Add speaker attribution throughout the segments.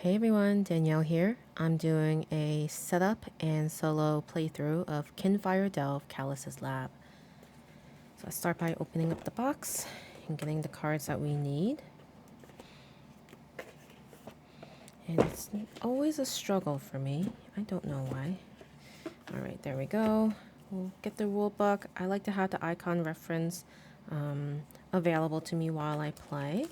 Speaker 1: Hey everyone, Danielle here. I'm doing a setup and solo playthrough of Kinfire Callous' Lab. So I start by opening up the box and getting the cards that we need. And it's always a struggle for me. I don't know why. Alright, there we go. We'll get the rule book. I like to have the icon reference available to me while I play.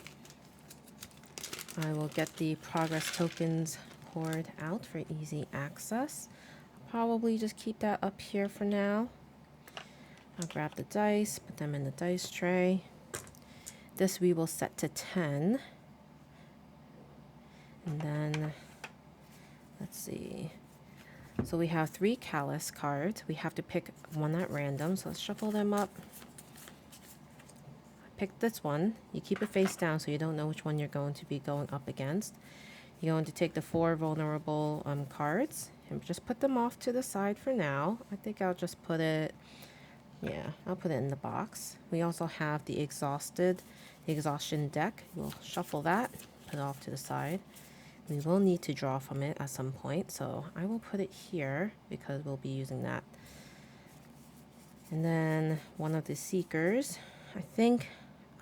Speaker 1: I will get the progress tokens poured out for easy access. I'll probably just keep that up here for now. I'll grab the dice, put them in the dice tray. This we will set to 10. And then, let's see. So we have 3 Callous cards. We have to pick one at random, so let's shuffle them up. Pick this one. You keep it face down so you don't know which one you're going to be going up against. You're going to take the 4 vulnerable cards and just put them off to the side for now. I think I'll just put it, yeah, I'll put it in the box. We also have the exhaustion deck. We'll shuffle that, put it off to the side. We will need to draw from it at some point, so I will put it here because we'll be using that. And then one of the seekers, I think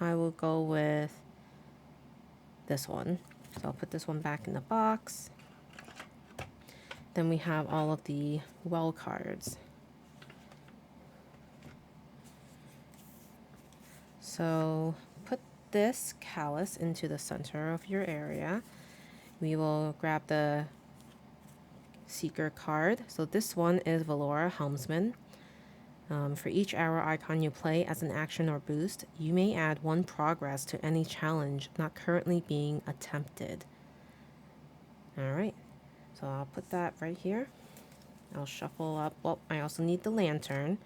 Speaker 1: I will go with this one. So I'll put this one back in the box. Then we have all of the well cards. So put this Callous into the center of your area. We will grab the Seeker card. So this one is Valora Helmsman. For each arrow icon you play as an action or boost, you may add 1 progress to any challenge not currently being attempted. Alright, so I'll put that right here. I'll shuffle up. Well, I also need the lantern.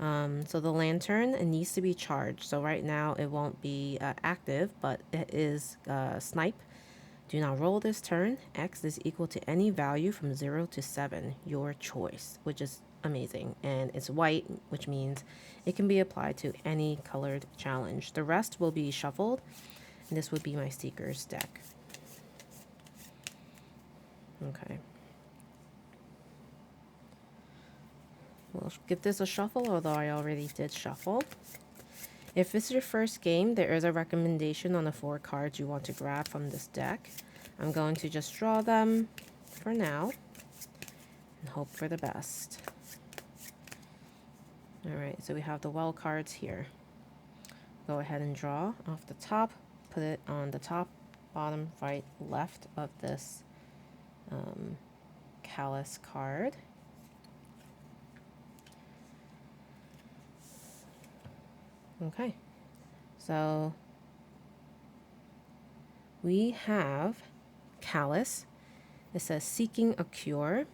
Speaker 1: So the lantern, it needs to be charged. So right now it won't be active, but it is snipe. Do not roll this turn. X is equal to any value from 0 to 7, your choice, which is amazing. And it's white, which means it can be applied to any colored challenge. The rest will be shuffled, and this would be my Seeker's deck. Okay. We'll give this a shuffle, although I already did shuffle. If this is your first game, there is a recommendation on the 4 cards you want to grab from this deck. I'm going to just draw them for now and hope for the best. Alright, so we have the well cards here. Go ahead and draw off the top. Put it on the top, bottom, right, left of this Callous card. Okay, so we have Callous. It says seeking a cure.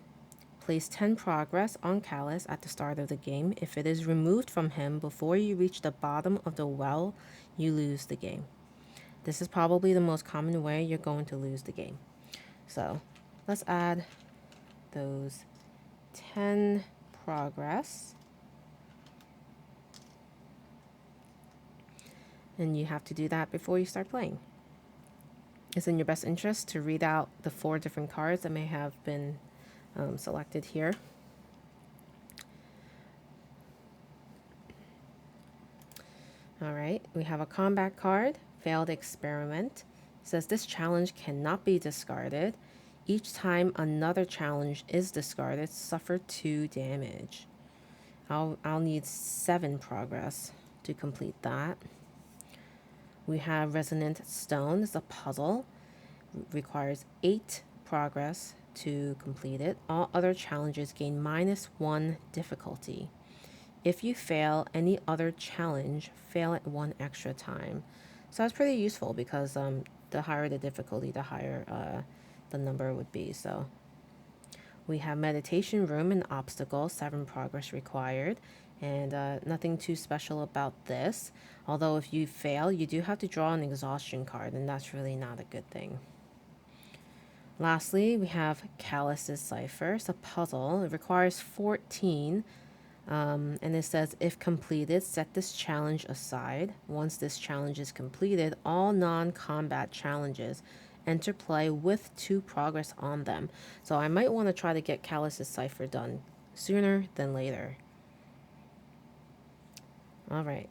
Speaker 1: Place 10 progress on Callous at the start of the game. If it is removed from him before you reach the bottom of the well, you lose the game. This is probably the most common way you're going to lose the game. So let's add those 10 progress. And you have to do that before you start playing. It's in your best interest to read out the 4 different cards that may have been selected here. Alright, we have a combat card, Failed Experiment. It says this challenge cannot be discarded. Each time another challenge is discarded, suffer 2 damage. I'll need 7 progress to complete that. We have Resonant Stone. It's a puzzle. Requires 8 progress to complete it. All other challenges gain -1 difficulty. If you fail any other challenge, fail it 1 extra time. So that's pretty useful because the higher the difficulty, the higher the number would be. So we have Meditation Room and Obstacle, 7 progress required. And nothing too special about this. Although if you fail, you do have to draw an exhaustion card, and that's really not a good thing. Lastly, we have Callous's Cipher. It's a puzzle. It requires 14. And it says, if completed, set this challenge aside. Once this challenge is completed, all non-combat challenges enter play with 2 progress on them. So I might want to try to get Callous's cipher done sooner than later. Alright.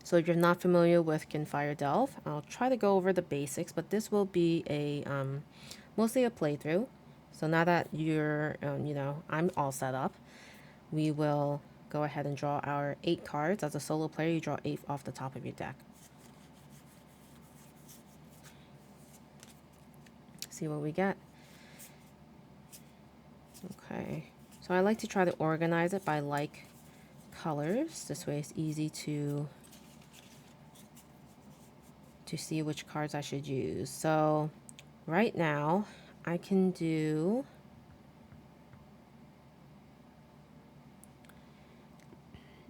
Speaker 1: So if you're not familiar with Kinfire Delve, I'll try to go over the basics, but this will be a mostly a playthrough. So now that you're, I'm all set up, we will go ahead and draw our 8 cards. As a solo player, you draw 8 off the top of your deck. See what we get. Okay, so I like to try to organize it by like colors. This way it's easy to see which cards I should use. So right now I can do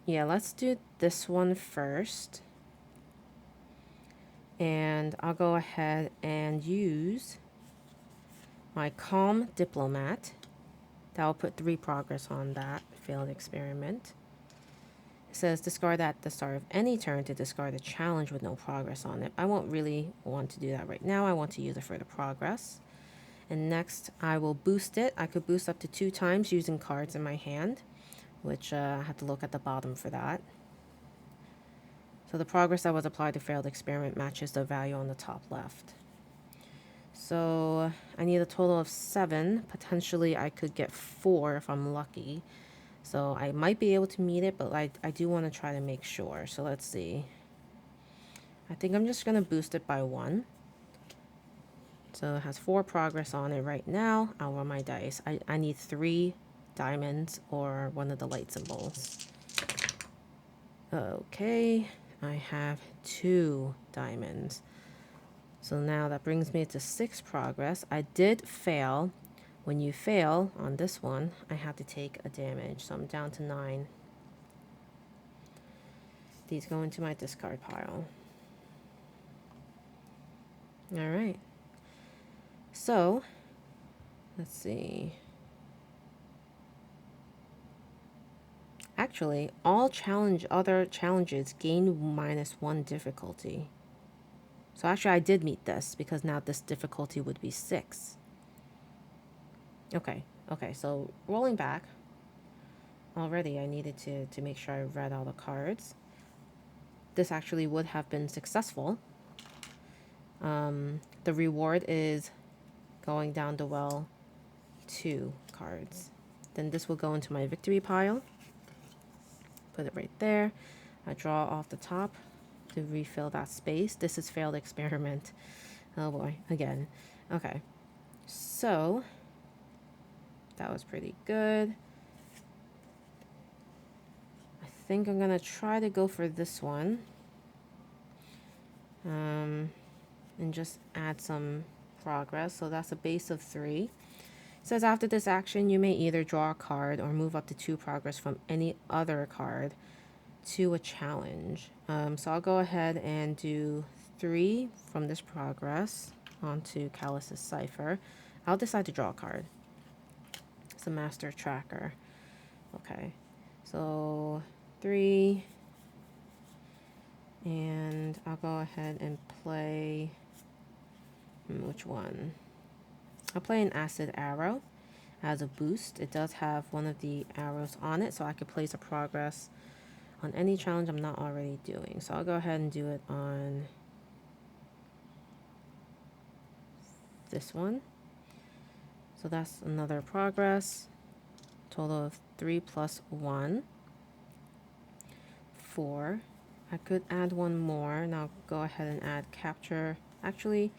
Speaker 1: let's do this one first. And I'll go ahead and use my Calm Diplomat. That will put 3 progress on that failed experiment. It says discard at the start of any turn to discard a challenge with no progress on it. I won't really want to do that right now. I want to use it for the progress. And next I will boost it. I could boost up to 2 times using cards in my hand, which I have to look at the bottom for that. So the progress that was applied to failed experiment matches the value on the top left. So I need a total of 7. Potentially I could get 4 if I'm lucky. So I might be able to meet it, but I do want to try to make sure. So let's see. I think I'm just going to boost it by 1. So it has 4 progress on it right now. I'll roll my dice. I need 3 diamonds or one of the light symbols. Okay, I have 2 diamonds. So now that brings me to 6 progress. I did fail. When you fail on this one, I have to take a damage. So I'm down to 9. These go into my discard pile. Alright. So, let's see. Actually, all other challenges gain -1 difficulty. So actually I did meet this because now this difficulty would be 6. Okay, so rolling back. Already I needed to make sure I read all the cards. This actually would have been successful. The reward is going down the well 2 cards. Then this will go into my victory pile. Put it right there. I draw off the top to refill that space. This is failed experiment. Oh boy, again. Okay, so that was pretty good. I think I'm gonna try to go for this one. And just add some progress. So that's a base of 3. It says after this action, you may either draw a card or move up to 2 progress from any other card to a challenge. So I'll go ahead and do 3 from this progress onto Callous's cipher. I'll decide to draw a card. It's a master tracker. Okay, so 3, and I'll go ahead and play, which one? I'll play an acid arrow as a boost. It does have one of the arrows on it, so I could place a progress on any challenge I'm not already doing. So I'll go ahead and do it on this one. So that's another progress. Total of 3 plus 1. 4. I could add one more, and I'll go ahead and add capture. Actually,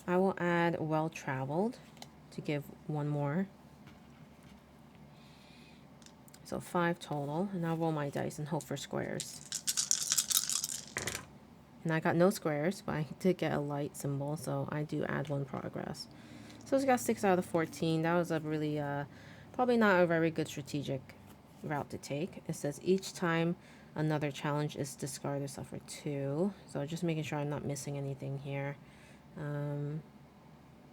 Speaker 1: I will add well-traveled to give one more. So 5 total, and I'll roll my dice and hope for squares. And I got no squares, but I did get a light symbol, so I do add 1 progress. So it's got 6 out of 14. That was a really, probably not a very good strategic route to take. It says each time another challenge is discarded, suffer 2. So just making sure I'm not missing anything here.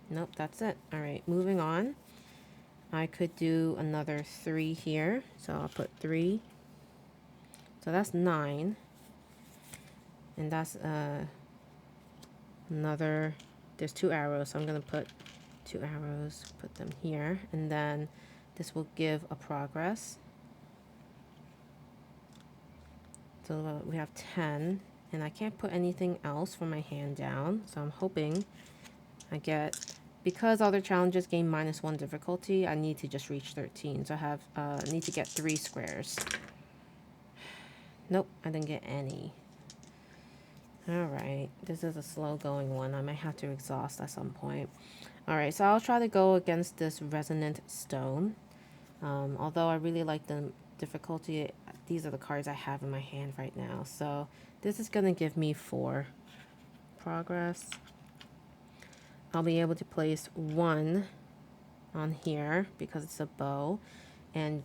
Speaker 1: Nope, that's it. Alright, moving on. I could do another 3 here. So I'll put 3. So that's 9. And that's another there's 2 arrows, so I'm going to put 2 arrows, put them here, and then this will give a progress. So we have 10, and I can't put anything else from my hand down, so I'm hoping I get, because other challenges gain -1 difficulty, I need to just reach 13, so I have need to get 3 squares. Nope, I didn't get any. Alright, this is a slow going one. I might have to exhaust at some point. Alright, so I'll try to go against this resonant stone. Although I really like the difficulty, these are the cards I have in my hand right now. So this is going to give me 4 progress. I'll be able to place 1 on here because it's a bow. And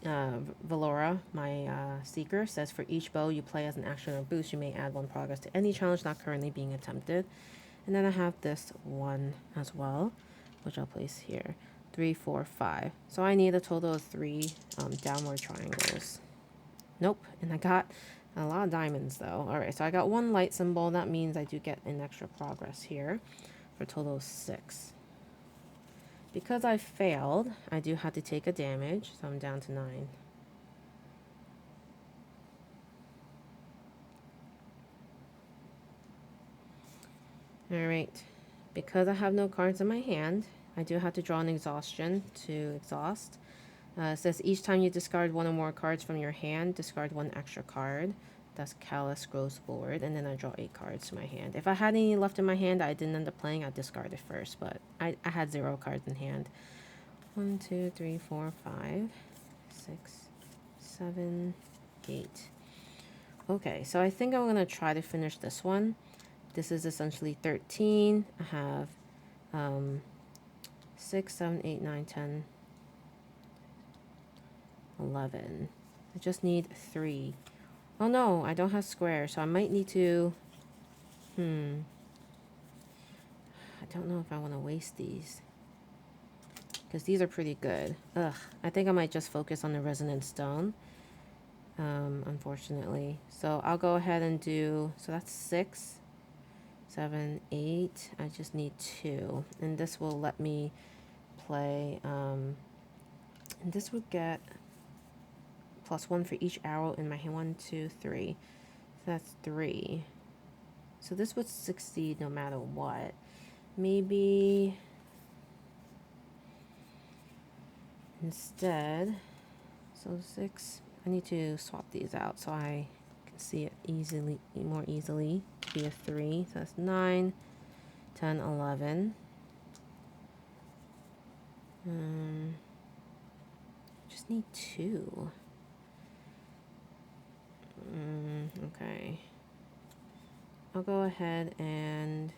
Speaker 1: Valora, my seeker, says for each bow you play as an action or boost, you may add 1 progress to any challenge not currently being attempted. And then I have this one as well, which I'll place here. 3, 4, 5. So I need a total of 3 downward triangles. Nope, and I got a lot of diamonds though. Alright, so I got 1 light symbol. That means I do get an extra progress here for a total of 6. Because I failed, I do have to take a damage, so I'm down to 9. Alright, because I have no cards in my hand, I do have to draw an exhaustion to exhaust. It says each time you discard 1 or more cards from your hand, discard 1 extra card. That's Callous grows board, and then I draw 8 cards to my hand. If I had any left in my hand I didn't end up playing, I'd discard it first, but I had 0 cards in hand. 1, 2, 3, 4, 5, 6, 7, 8. Okay, so I think I'm going to try to finish this one. This is essentially 13. I have 6, 7, 8, 9, 10, 11. I just need 3. Oh no, I don't have squares, so I might need to... I don't know if I want to waste these, because these are pretty good. Ugh, I think I might just focus on the resonant stone, unfortunately. So I'll go ahead and do... So that's 6, 7, 8. I just need 2. And this will let me play... and this would get... +1 for each arrow in my hand. 1, 2, 3. So that's 3. So this would succeed no matter what. Maybe instead, so 6. I need to swap these out so I can see it more easily. To be a 3. So that's 9, 10, 11. Just need 2. Okay. I'll go ahead and...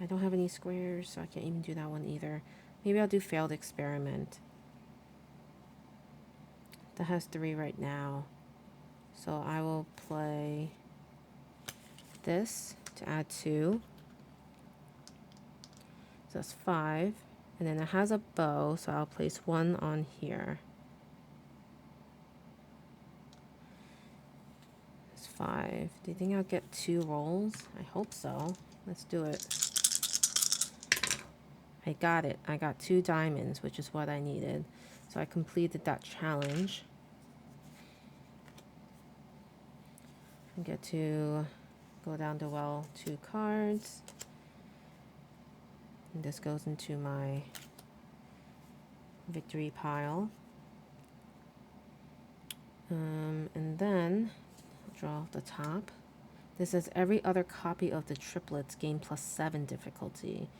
Speaker 1: I don't have any squares, so I can't even do that one either. Maybe I'll do failed experiment. That has 3 right now. So I will play this to add 2. So that's 5. And then it has a bow, so I'll place 1 on here. 5. Do you think I'll get 2 rolls? I hope so. Let's do it. I got it. I got 2 diamonds, which is what I needed. So I completed that challenge. I get to go down to, well, 2 cards. And this goes into my victory pile. And then draw off the top. This says every other copy of the triplets gain +7 difficulty.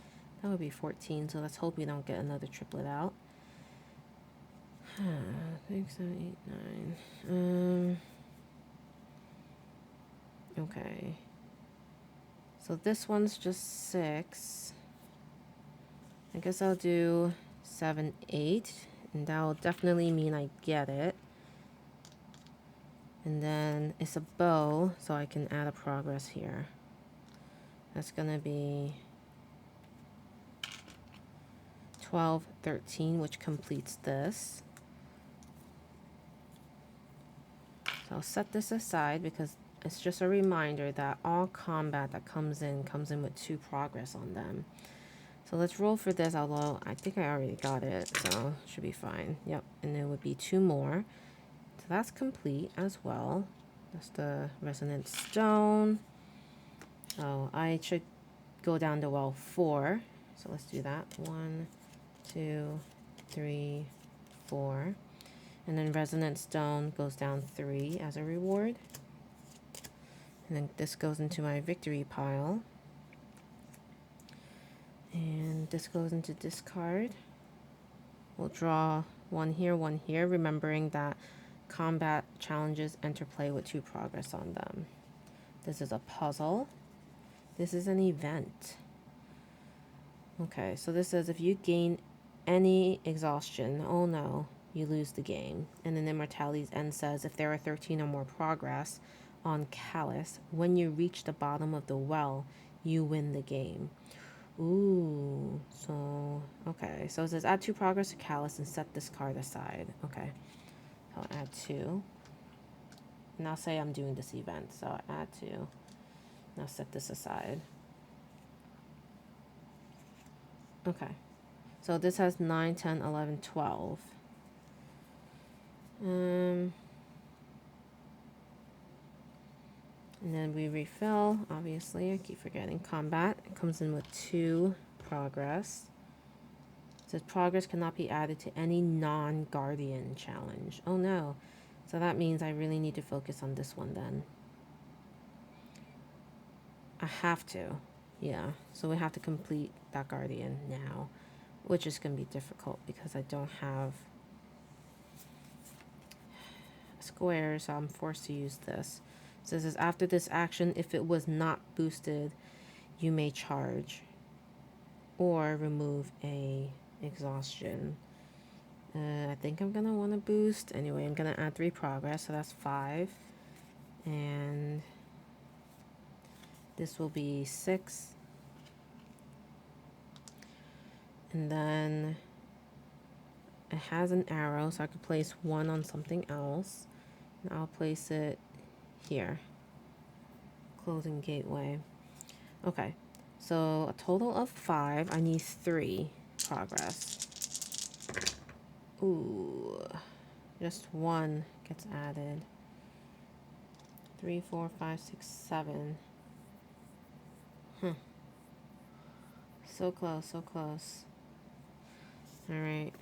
Speaker 1: That would be 14, so let's hope we don't get another triplet out. 6, 7, 8, 9. Okay. So this one's just 6. I guess I'll do 7, 8, and that'll definitely mean I get it. And then it's a bow, so I can add a progress here. That's gonna be 12, 13, which completes this. So I'll set this aside because it's just a reminder that all combat that comes in with 2 progress on them. So let's roll for this, although I think I already got it, so should be fine. Yep, and there would be 2 more. So that's complete as well. That's the resonant stone. Oh, I should go down to well 4. So let's do that. 1, 2, 3, 4. And then resonant stone goes down 3 as a reward. And then this goes into my victory pile. And this goes into discard. We'll draw 1 here, remembering that combat challenges enter play with 2 progress on them. This is a puzzle. This is an event. Okay, so this says if you gain any exhaustion, oh no, you lose the game. And then Immortality's End says if there are 13 or more progress on Callous, when you reach the bottom of the well, you win the game. Ooh, so, okay. So it says add 2 progress to Callous and set this card aside. Okay, so I'll add 2. And I'll say I'm doing this event, so I'll add 2. And I'll set this aside. Okay, so this has 9, 10, 11, 12. And then we refill, obviously, I keep forgetting. Combat, it comes in with 2 progress. It says progress cannot be added to any non-guardian challenge. Oh no, so that means I really need to focus on this one then. I have to, yeah, so we have to complete that guardian now, which is going to be difficult because I don't have squares, so I'm forced to use this. So this is after this action, if it was not boosted, you may charge or remove a exhaustion. I think I'm gonna want to boost. Anyway, I'm gonna add 3 progress, so that's 5. And this will be 6. And then it has an arrow, so I could place 1 on something else. And I'll place it here. Closing gateway. Okay, so a total of 5. I need 3 progress. Ooh, just 1 gets added. 3, 4, 5, 6, 7. So close, so close. Alright,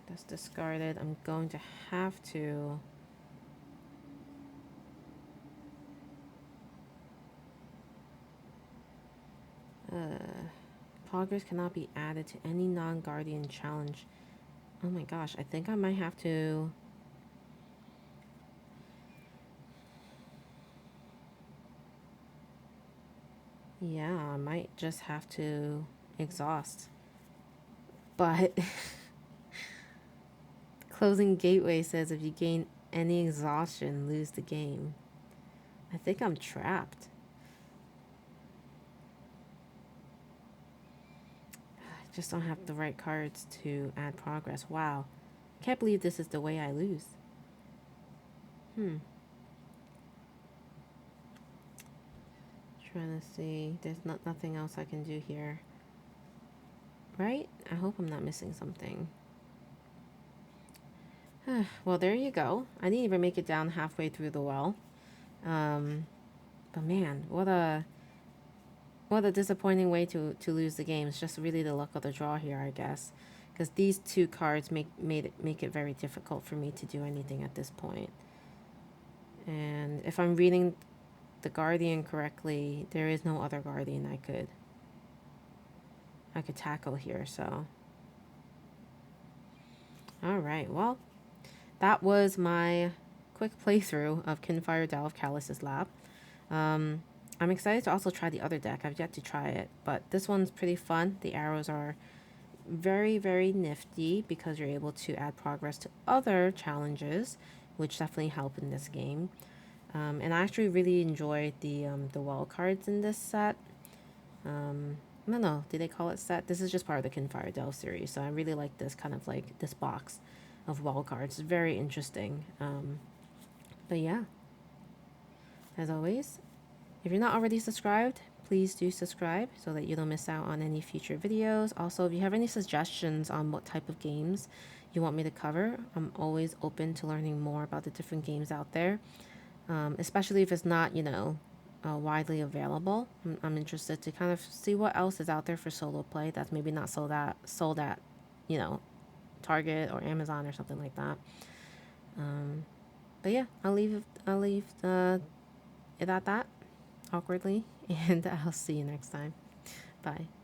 Speaker 1: that's discarded. I'm going to have to progress cannot be added to any non-guardian challenge. Oh my gosh, I think I might have to yeah, I might just have to exhaust. But closing gateway says if you gain any exhaustion, lose the game. I think I'm trapped. I just don't have the right cards to add progress. Wow. Can't believe this is the way I lose. Trying to see. There's nothing else I can do here. Right? I hope I'm not missing something. Well, there you go. I didn't even make it down halfway through the well. But man, what a disappointing way to lose the game. It's just really the luck of the draw here, I guess. Because these 2 cards make it very difficult for me to do anything at this point. And if I'm reading the Guardian correctly, there is no other Guardian I could tackle here, so. Alright, well, that was my quick playthrough of Kinfire Delve Callous's Lab. I'm excited to also try the other deck. I've yet to try it, but this one's pretty fun. The arrows are very, very nifty because you're able to add progress to other challenges, which definitely help in this game. And I actually really enjoyed the well cards in this set. I don't know, did they call it set? This is just part of the Kinfire Delve series, so I really like this kind of like this box of well cards. It's very interesting. But yeah, as always, if you're not already subscribed, please do subscribe so that you don't miss out on any future videos. Also, if you have any suggestions on what type of games you want me to cover, I'm always open to learning more about the different games out there, especially if it's not, widely available. I'm interested to kind of see what else is out there for solo play that's maybe not sold at, you know, Target or Amazon or something like that. But yeah, I'll leave it at that awkwardly, and I'll see you next time. Bye.